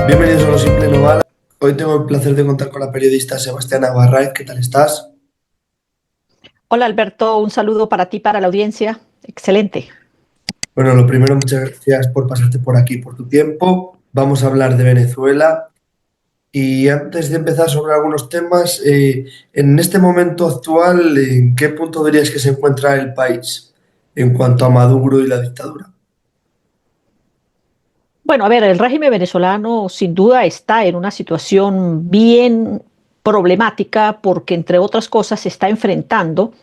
Bienvenidos a Lo Simple No Vale. Hoy tengo el placer de contar con la periodista Sebastiana Barraez. ¿Qué tal estás? Hola Alberto, un saludo para ti, para la audiencia. Excelente. Bueno, lo primero, muchas gracias por pasarte por aquí, por tu tiempo. Vamos a hablar de Venezuela. Y antes de empezar sobre algunos temas, en este momento actual, ¿en qué punto dirías que se encuentra el país en cuanto a Maduro y la dictadura? Bueno, a ver, el régimen venezolano sin duda está en una situación bien problemática porque, entre otras cosas, se está enfrentando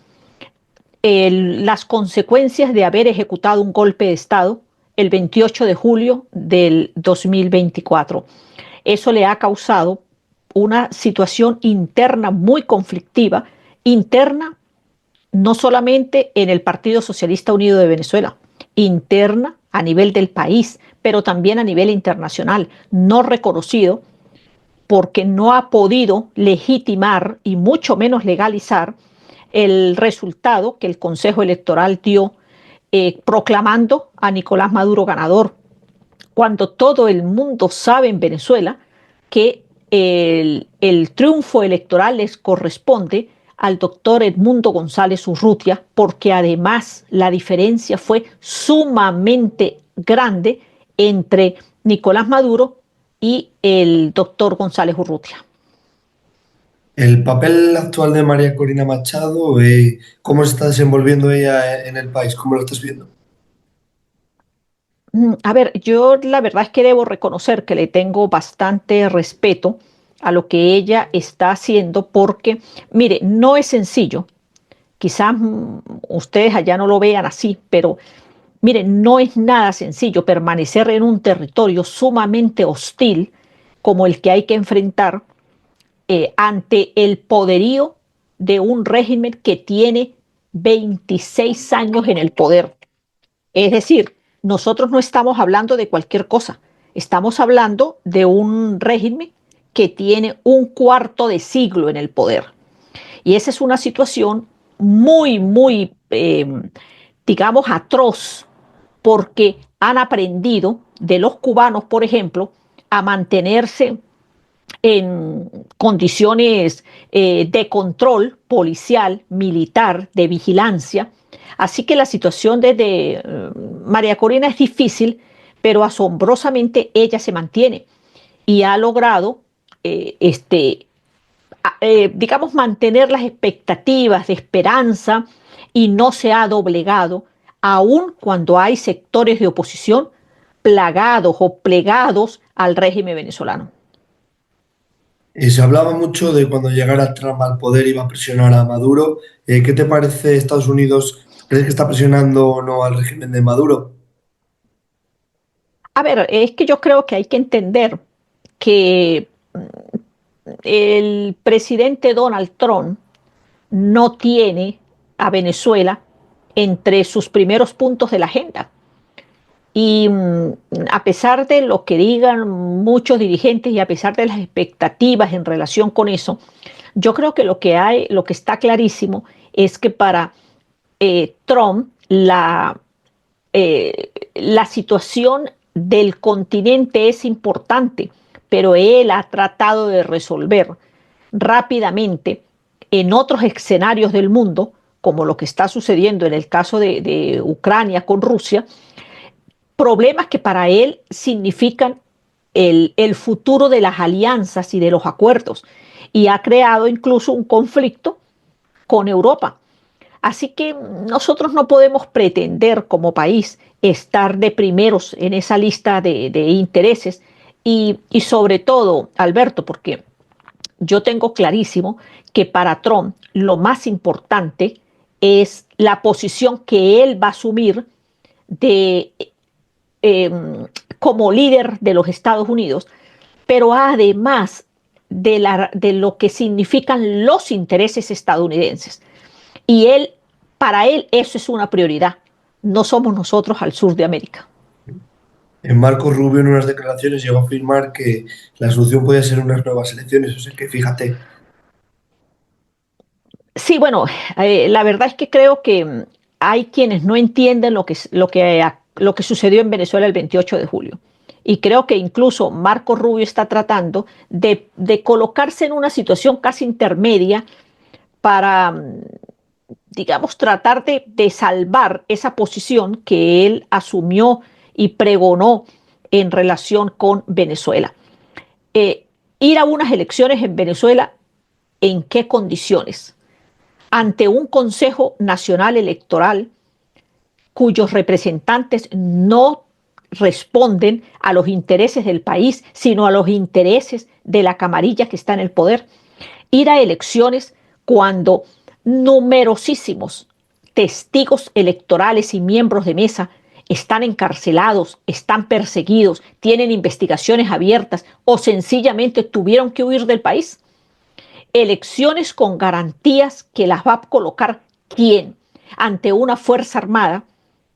las consecuencias de haber ejecutado un golpe de Estado el 28 de julio del 2024. Eso le ha causado una situación interna muy conflictiva, interna no solamente en el Partido Socialista Unido de Venezuela, interna a nivel del país, pero también a nivel internacional, no reconocido porque no ha podido legitimar y mucho menos legalizar el resultado que el Consejo Electoral dio proclamando a Nicolás Maduro ganador, cuando todo el mundo sabe en Venezuela que el triunfo electoral les corresponde al doctor Edmundo González Urrutia, porque además la diferencia fue sumamente grande entre Nicolás Maduro y el doctor González Urrutia. El papel actual de María Corina Machado, ¿cómo se está desenvolviendo ella en el país? ¿Cómo lo estás viendo? A ver, yo la verdad es que debo reconocer que le tengo bastante respeto a lo que ella está haciendo porque, mire, no es sencillo. Quizás ustedes allá no lo vean así, pero miren, no es nada sencillo permanecer en un territorio sumamente hostil como el que hay que enfrentar ante el poderío de un régimen que tiene 26 años en el poder. Es decir, nosotros no estamos hablando de cualquier cosa, estamos hablando de un régimen que tiene un cuarto de siglo en el poder. Y esa es una situación muy, digamos, atroz, porque han aprendido de los cubanos, por ejemplo, a mantenerse en condiciones de control policial, militar, de vigilancia. Así que la situación de María Corina es difícil, pero asombrosamente ella se mantiene y ha logrado digamos, mantener las expectativas de esperanza y no se ha doblegado, aun cuando hay sectores de oposición plagados o plegados al régimen venezolano. Se hablaba mucho de cuando llegara Trump al poder iba a presionar a Maduro. ¿Qué te parece Estados Unidos? ¿Crees que está presionando o no al régimen de Maduro? A ver, es que yo creo que hay que entender que el presidente Donald Trump no tiene a Venezuela entre sus primeros puntos de la agenda. Y a pesar de lo que digan muchos dirigentes y a pesar de las expectativas en relación con eso, yo creo que lo que hay, lo que está clarísimo es que para Trump la situación del continente es importante, pero él ha tratado de resolver rápidamente en otros escenarios del mundo, como lo que está sucediendo en el caso de Ucrania con Rusia, problemas que para él significan el futuro de las alianzas y de los acuerdos, y ha creado incluso un conflicto con Europa. Así que nosotros no podemos pretender como país estar de primeros en esa lista de intereses y sobre todo, Alberto, porque yo tengo clarísimo que para Trump lo más importante es la posición que él va a asumir de, eh, como líder de los Estados Unidos, pero además de lo que significan los intereses estadounidenses. Y él, para él, eso es una prioridad. No somos nosotros al sur de América. Marco Rubio en unas declaraciones llegó a afirmar que la solución podía ser unas nuevas elecciones. O sea que fíjate, Sí, bueno, la verdad es que creo que hay quienes no entienden lo que sucedió en Venezuela el 28 de julio. Y creo que incluso Marco Rubio está tratando de colocarse en una situación casi intermedia para, digamos, tratar de salvar esa posición que él asumió y pregonó en relación con Venezuela. Eh, Ir a unas elecciones en Venezuela, ¿en qué condiciones? Ante un Consejo Nacional Electoral cuyos representantes no responden a los intereses del país, sino a los intereses de la camarilla que está en el poder. Ir a elecciones cuando numerosísimos testigos electorales y miembros de mesa están encarcelados, están perseguidos, tienen investigaciones abiertas o sencillamente tuvieron que huir del país. Elecciones con garantías que las va a colocar ¿quién? Ante una Fuerza Armada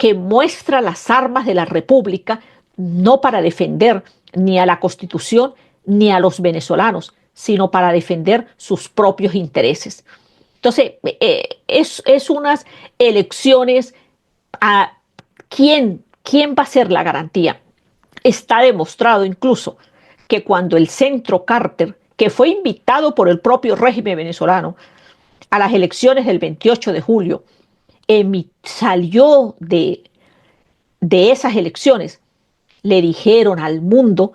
que muestra las armas de la República no para defender ni a la Constitución ni a los venezolanos, sino para defender sus propios intereses. Entonces, es unas elecciones a quién va a ser la garantía. Está demostrado incluso que cuando el Centro Carter, que fue invitado por el propio régimen venezolano a las elecciones del 28 de julio, salió de esas elecciones, le dijeron al mundo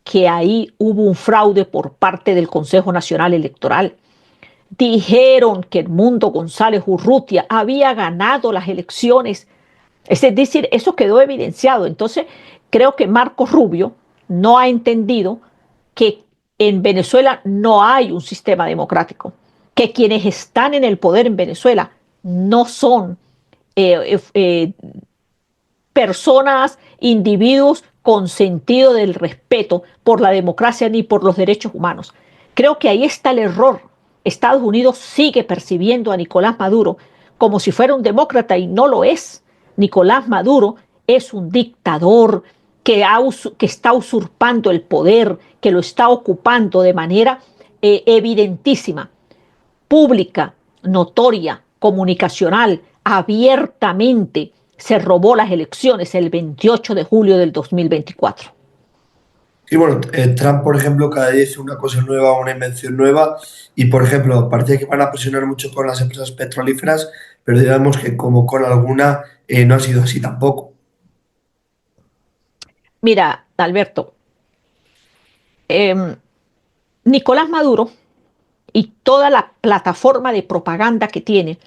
que ahí hubo un fraude por parte del Consejo Nacional Electoral. Dijeron que Edmundo González Urrutia había ganado las elecciones. Es decir, eso quedó evidenciado. Entonces, creo que Marcos Rubio no ha entendido que en Venezuela no hay un sistema democrático, que quienes están en el poder en Venezuela no son personas, individuos con sentido del respeto por la democracia ni por los derechos humanos. Creo que ahí está el error. Estados Unidos sigue percibiendo a Nicolás Maduro como si fuera un demócrata y no lo es. Nicolás Maduro es un dictador que está usurpando el poder, que lo está ocupando de manera evidentísima, pública, notoria, comunicacional, abiertamente. Se robó las elecciones el 28 de julio del 2024. Y bueno, Trump, por ejemplo, cada día dice una cosa nueva, una invención nueva, y por ejemplo, parece que van a presionar mucho con las empresas petrolíferas, pero digamos que como con alguna no ha sido así tampoco. Mira, Alberto, eh, Nicolás Maduro y toda la plataforma de propaganda que tiene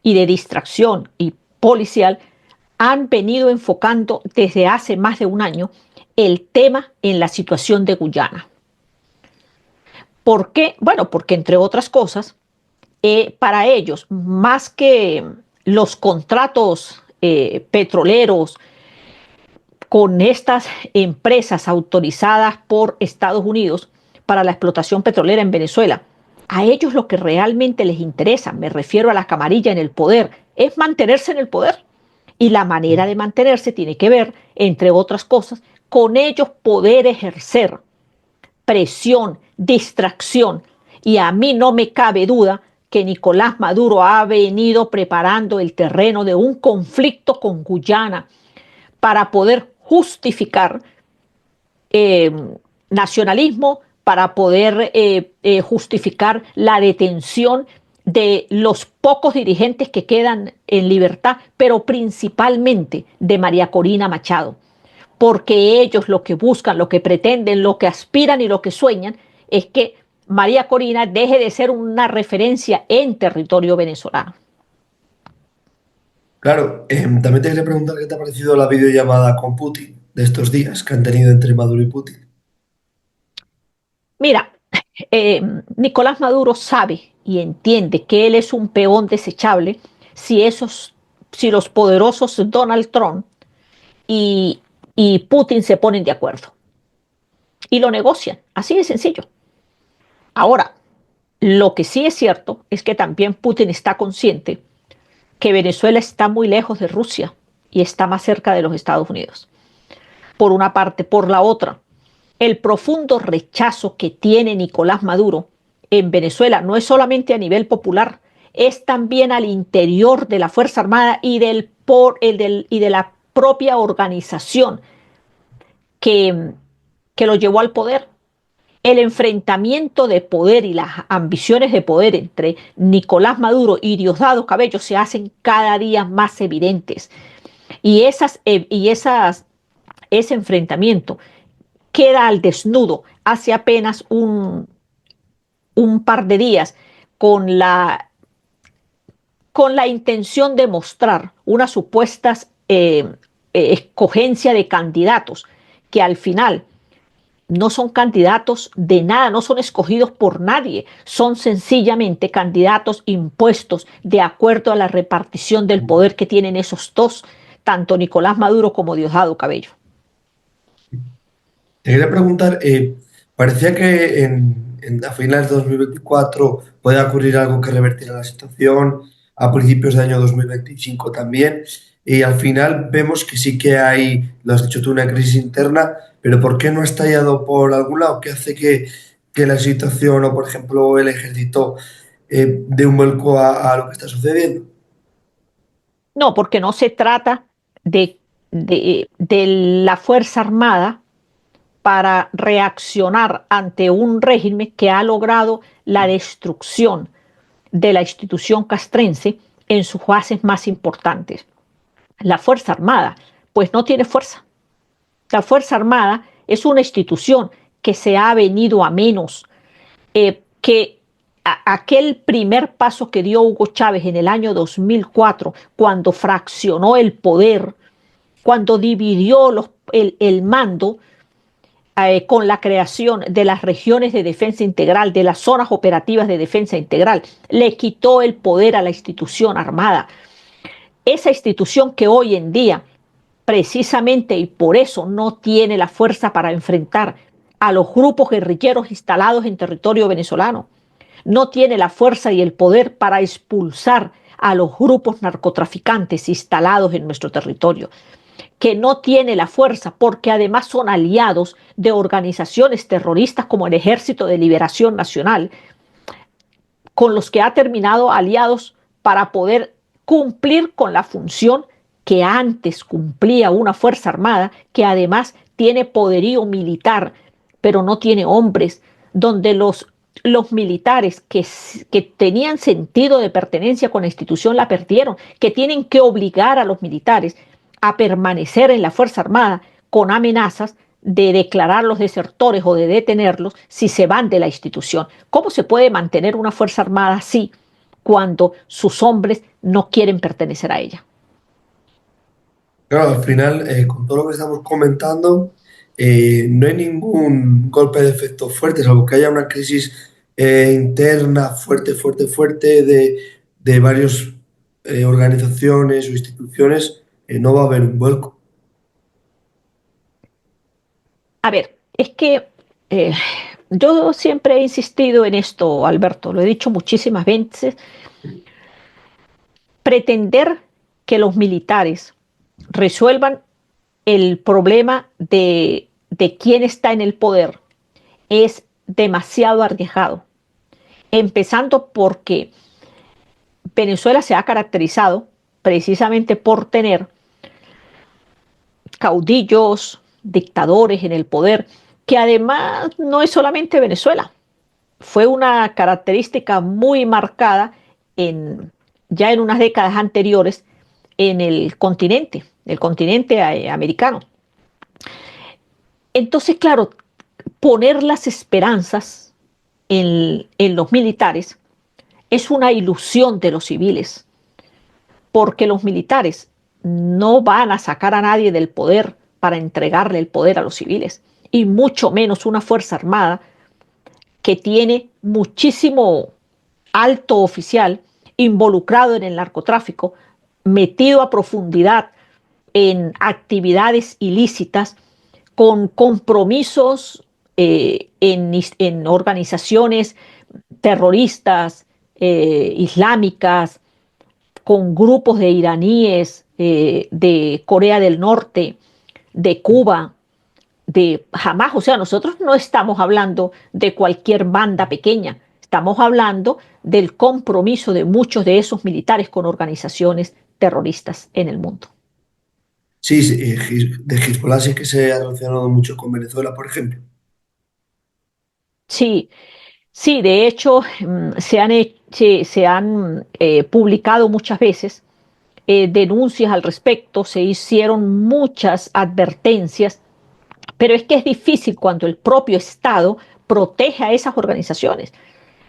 y de distracción y policial han venido enfocando desde hace más de un año el tema en la situación de Guyana. ¿Por qué? Bueno, porque entre otras cosas, para ellos, más que los contratos petroleros con estas empresas autorizadas por Estados Unidos para la explotación petrolera en Venezuela, a ellos lo que realmente les interesa, me refiero a la camarilla en el poder, es mantenerse en el poder. Y la manera de mantenerse tiene que ver, entre otras cosas, con ellos poder ejercer presión, distracción. Y a mí no me cabe duda que Nicolás Maduro ha venido preparando el terreno de un conflicto con Guyana para poder justificar eh, nacionalismo, para poder justificar la detención de los pocos dirigentes que quedan en libertad, pero principalmente de María Corina Machado, porque ellos lo que buscan, lo que pretenden, lo que aspiran y lo que sueñan es que María Corina deje de ser una referencia en territorio venezolano. Claro, también te quería preguntar qué te ha parecido la videollamada con Putin de estos días que han tenido entre Maduro y Putin. Mira, eh, Nicolás Maduro sabe y entiende que él es un peón desechable si los poderosos Donald Trump y, y Putin se ponen de acuerdo y lo negocian, así de sencillo. Ahora, lo que sí es cierto es que también Putin está consciente que Venezuela está muy lejos de Rusia y está más cerca de los Estados Unidos. Por una parte, por la otra, el profundo rechazo que tiene Nicolás Maduro en Venezuela no es solamente a nivel popular, es también al interior de la Fuerza Armada y de la propia organización que, que lo llevó al poder. El enfrentamiento de poder y las ambiciones de poder entre Nicolás Maduro y Diosdado Cabello se hacen cada día más evidentes. Ese enfrentamiento queda al desnudo hace apenas un par de días con con la intención de mostrar unas supuestas escogencia de candidatos que al final no son candidatos de nada, no son escogidos por nadie, son sencillamente candidatos impuestos de acuerdo a la repartición del poder que tienen esos dos, tanto Nicolás Maduro como Diosdado Cabello. Te quería preguntar, parecía que a finales de 2024 podía ocurrir algo que revertiera la situación, a principios de año 2025 también, y al final vemos que sí que hay, lo has dicho tú, una crisis interna, pero ¿por qué no ha estallado por algún lado? ¿Qué hace que la situación o, por ejemplo, el ejército dé un vuelco a lo que está sucediendo? No, porque no se trata de la Fuerza Armada para reaccionar ante un régimen que ha logrado la destrucción de la institución castrense en sus bases más importantes. La Fuerza Armada, pues no tiene fuerza. La Fuerza Armada es una institución que se ha venido a menos, aquel primer paso que dio Hugo Chávez en el año 2004, cuando fraccionó el poder, cuando dividió el mando, con la creación de las regiones de defensa integral, de las zonas operativas de defensa integral, le quitó el poder a la institución armada. Esa institución que hoy en día, precisamente y por eso, no tiene la fuerza para enfrentar a los grupos guerrilleros instalados en territorio venezolano, no tiene la fuerza y el poder para expulsar a los grupos narcotraficantes instalados en nuestro territorio, que no tiene la fuerza porque además son aliados de organizaciones terroristas como el Ejército de Liberación Nacional, con los que ha terminado aliados para poder cumplir con la función que antes cumplía una Fuerza Armada, que además tiene poderío militar, pero no tiene hombres, donde los militares que tenían sentido de pertenencia con la institución la perdieron, que tienen que obligar a los militares a permanecer en la Fuerza Armada con amenazas de declararlos desertores o de detenerlos si se van de la institución. ¿Cómo se puede mantener una Fuerza Armada así cuando sus hombres no quieren pertenecer a ella? Claro, al final, con todo lo que estamos comentando, no hay ningún golpe de efecto fuerte, salvo que haya una crisis interna fuerte, fuerte, fuerte de varias organizaciones o instituciones, no va a haber un vuelco. A ver, es que eh, yo siempre he insistido en esto, Alberto, lo he dicho muchísimas veces. Pretender que los militares resuelvan el problema de quién está en el poder es demasiado arriesgado. Empezando porque Venezuela se ha caracterizado precisamente por tener caudillos, dictadores en el poder, que además no es solamente Venezuela, fue una característica muy marcada ya en unas décadas anteriores en el continente americano. Entonces, claro, poner las esperanzas en los militares es una ilusión de los civiles, porque los militares no van a sacar a nadie del poder para entregarle el poder a los civiles, y mucho menos una Fuerza Armada que tiene muchísimo alto oficial involucrado en el narcotráfico, metido a profundidad en actividades ilícitas, con compromisos en organizaciones terroristas, islámicas, con grupos de iraníes, de Corea del Norte, de Cuba, de jamás, o sea, nosotros no estamos hablando de cualquier banda pequeña, estamos hablando del compromiso de muchos de esos militares con organizaciones terroristas en el mundo. Sí, sí, de Hezbollah sí que se ha relacionado mucho con Venezuela, por ejemplo. Sí, sí, de hecho, se han publicado muchas veces denuncias al respecto, se hicieron muchas advertencias, pero es que es difícil cuando el propio Estado protege a esas organizaciones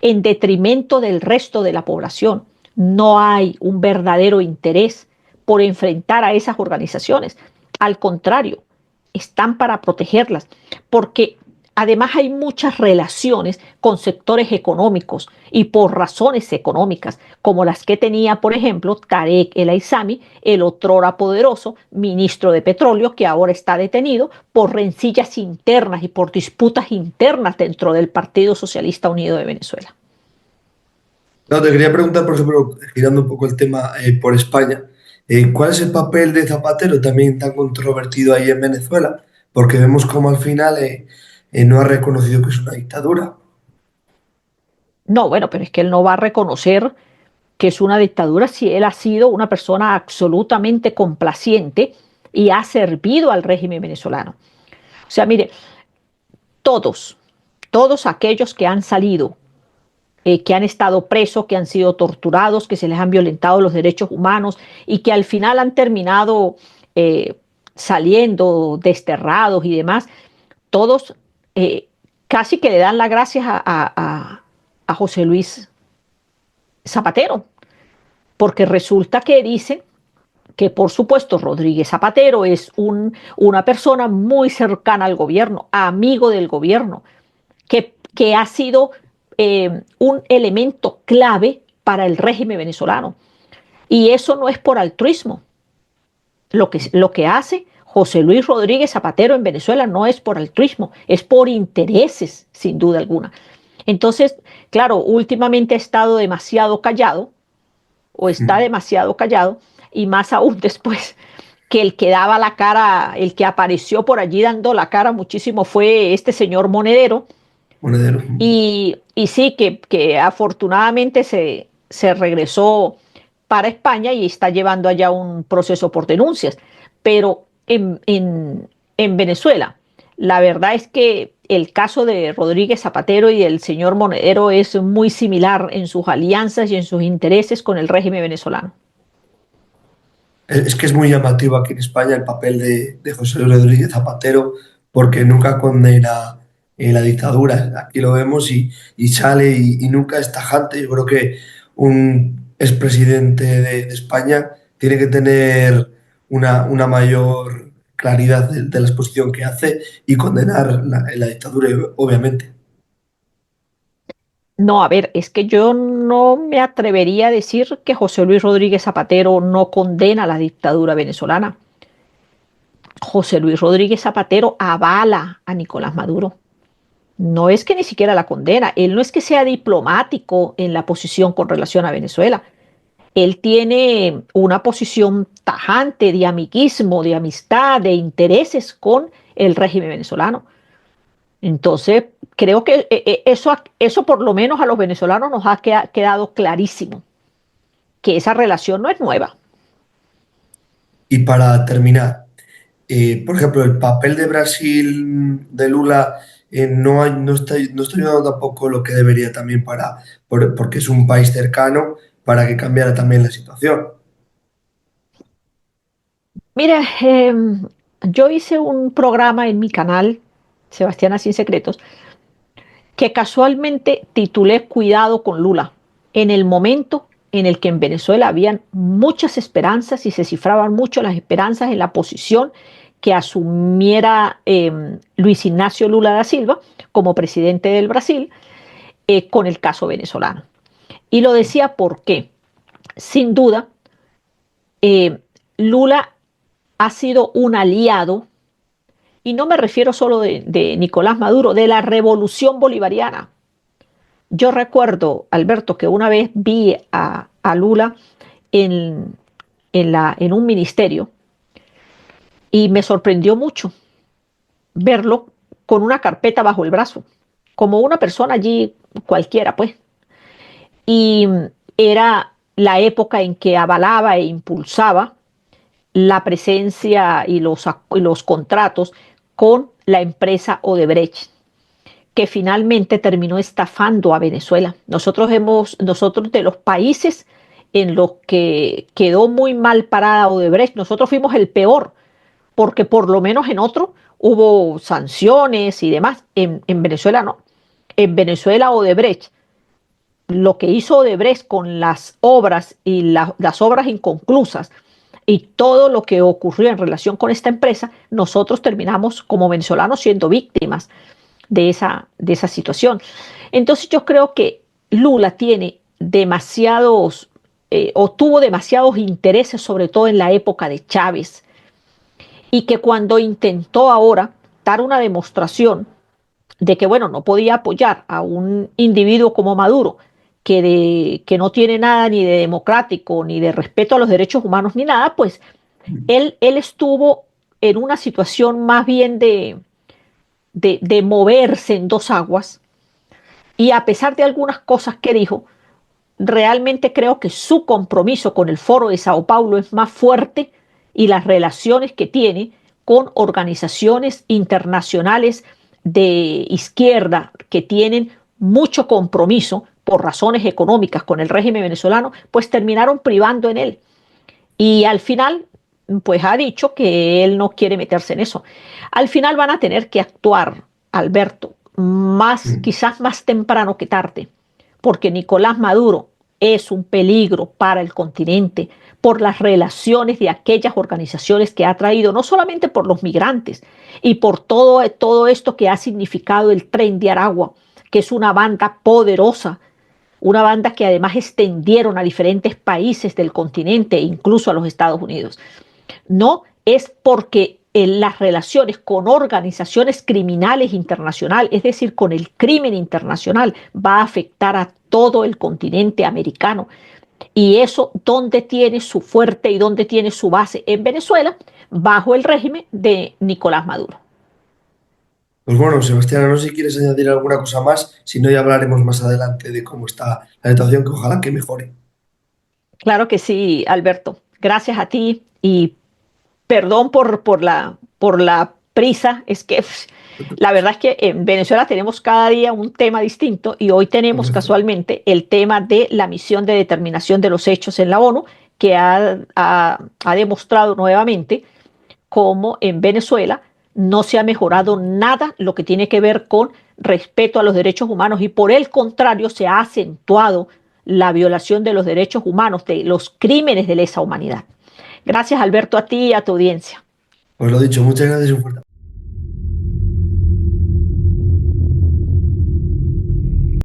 en detrimento del resto de la población. No hay un verdadero interés por enfrentar a esas organizaciones. Al contrario, están para protegerlas, porque además hay muchas relaciones con sectores económicos y por razones económicas, como las que tenía, por ejemplo, Tarek El Aissami, el otrora poderoso ministro de Petróleo, que ahora está detenido por rencillas internas y por disputas internas dentro del Partido Socialista Unido de Venezuela. No, te quería preguntar, por ejemplo, girando un poco el tema por España, ¿cuál es el papel de Zapatero también tan controvertido ahí en Venezuela? Porque vemos como al final no ha reconocido que es una dictadura. No, bueno, pero es que él no va a reconocer que es una dictadura si él ha sido una persona absolutamente complaciente y ha servido al régimen venezolano. O sea, mire, todos, todos aquellos que han salido, que han estado presos, que han sido torturados, que se les han violentado los derechos humanos y que al final han terminado eh, saliendo desterrados y demás, todos eh, casi que le dan las gracias a José Luis Zapatero, porque resulta que dicen que por supuesto Rodríguez Zapatero es una persona muy cercana al gobierno, amigo del gobierno, que ha sido un elemento clave para el régimen venezolano. Y eso no es por altruismo. Lo que hace José Luis Rodríguez Zapatero en Venezuela no es por altruismo, es por intereses, sin duda alguna. Entonces, claro, últimamente ha estado demasiado callado, o está Mm. demasiado callado, y más aún después que el que daba la cara, el que apareció por allí dando la cara muchísimo fue este señor Monedero, Monedero. y sí, que afortunadamente se regresó para España y está llevando allá un proceso por denuncias. Pero en Venezuela, la verdad es que el caso de Rodríguez Zapatero y el señor Monedero es muy similar en sus alianzas y en sus intereses con el régimen venezolano. Es que es muy llamativo aquí en España el papel de José Luis Rodríguez Zapatero, porque nunca condena la dictadura. Aquí lo vemos y sale y nunca es tajante. Yo creo que un expresidente de España tiene que tener una mayor claridad de la exposición que hace y condenar la dictadura, obviamente. No, a ver, es que yo no me atrevería a decir que José Luis Rodríguez Zapatero no condena la dictadura venezolana. José Luis Rodríguez Zapatero avala a Nicolás Maduro. No es que ni siquiera la condena. Él no es que sea diplomático en la posición con relación a Venezuela. Él tiene una posición tajante de amiguismo, de amistad, de intereses con el régimen venezolano. Entonces, creo que eso por lo menos a los venezolanos nos ha quedado clarísimo, que esa relación no es nueva. Y para terminar, por ejemplo, el papel de Brasil, de Lula, no está ayudando tampoco lo que debería también porque es un país cercano, para que cambiara también la situación. Mira, yo hice un programa en mi canal, Sebastiana Sin Secretos, que casualmente titulé Cuidado con Lula, en el momento en el que en Venezuela habían muchas esperanzas y se cifraban mucho las esperanzas en la posición que asumiera Luis Ignacio Lula da Silva como presidente del Brasil con el caso venezolano. Y lo decía porque, sin duda, Lula ha sido un aliado, y no me refiero solo de Nicolás Maduro, de la revolución bolivariana. Yo recuerdo, Alberto, que una vez vi a Lula en, en un ministerio y me sorprendió mucho verlo con una carpeta bajo el brazo, como una persona allí cualquiera, pues. Y era la época en que avalaba e impulsaba la presencia y los contratos con la empresa Odebrecht, que finalmente terminó estafando a Venezuela. Nosotros de los países en los que quedó muy mal parada Odebrecht, nosotros fuimos el peor, porque por lo menos en otro hubo sanciones y demás. En Venezuela no. En Venezuela Odebrecht, lo que hizo Odebrecht con las obras y las obras inconclusas y todo lo que ocurrió en relación con esta empresa, nosotros terminamos como venezolanos siendo víctimas de esa situación. Entonces yo creo que Lula tiene demasiados, o tuvo demasiados intereses, sobre todo en la época de Chávez, y que cuando intentó ahora dar una demostración de que, bueno, no podía apoyar a un individuo como Maduro, que no tiene nada ni de democrático, ni de respeto a los derechos humanos, ni nada, pues él estuvo en una situación más bien de moverse en dos aguas, y a pesar de algunas cosas que dijo, realmente creo que su compromiso con el Foro de Sao Paulo es más fuerte, y las relaciones que tiene con organizaciones internacionales de izquierda que tienen mucho compromiso por razones económicas con el régimen venezolano, pues terminaron privando en él. Y al final, pues ha dicho que él no quiere meterse en eso. Al final van a tener que actuar, Alberto, más, Mm. quizás más temprano que tarde, porque Nicolás Maduro es un peligro para el continente por las relaciones de aquellas organizaciones que ha traído, no solamente por los migrantes y por todo esto que ha significado el Tren de Aragua, que es una banda poderosa, una banda que además extendieron a diferentes países del continente e incluso a los Estados Unidos. No es porque las relaciones con organizaciones criminales internacionales, es decir, con el crimen internacional, va a afectar a todo el continente americano. Y eso, ¿dónde tiene su fuerte y dónde tiene su base? En Venezuela, bajo el régimen de Nicolás Maduro. Pues bueno, Sebastián, no sé si quieres añadir alguna cosa más, si no ya hablaremos más adelante de cómo está la situación, que ojalá que mejore. Claro que sí, Alberto. Gracias a ti y perdón por la prisa, es que No te la verdad preocupes. es que en Venezuela tenemos cada día un tema distinto, y hoy tenemos Correcto. casualmente el tema de la misión de determinación de los hechos en la ONU, que ha demostrado nuevamente cómo en Venezuela no se ha mejorado nada lo que tiene que ver con respeto a los derechos humanos, y por el contrario se ha acentuado la violación de los derechos humanos, de los crímenes de lesa humanidad. Gracias, Alberto, a ti y a tu audiencia. Pues lo dicho, muchas gracias y un fuerte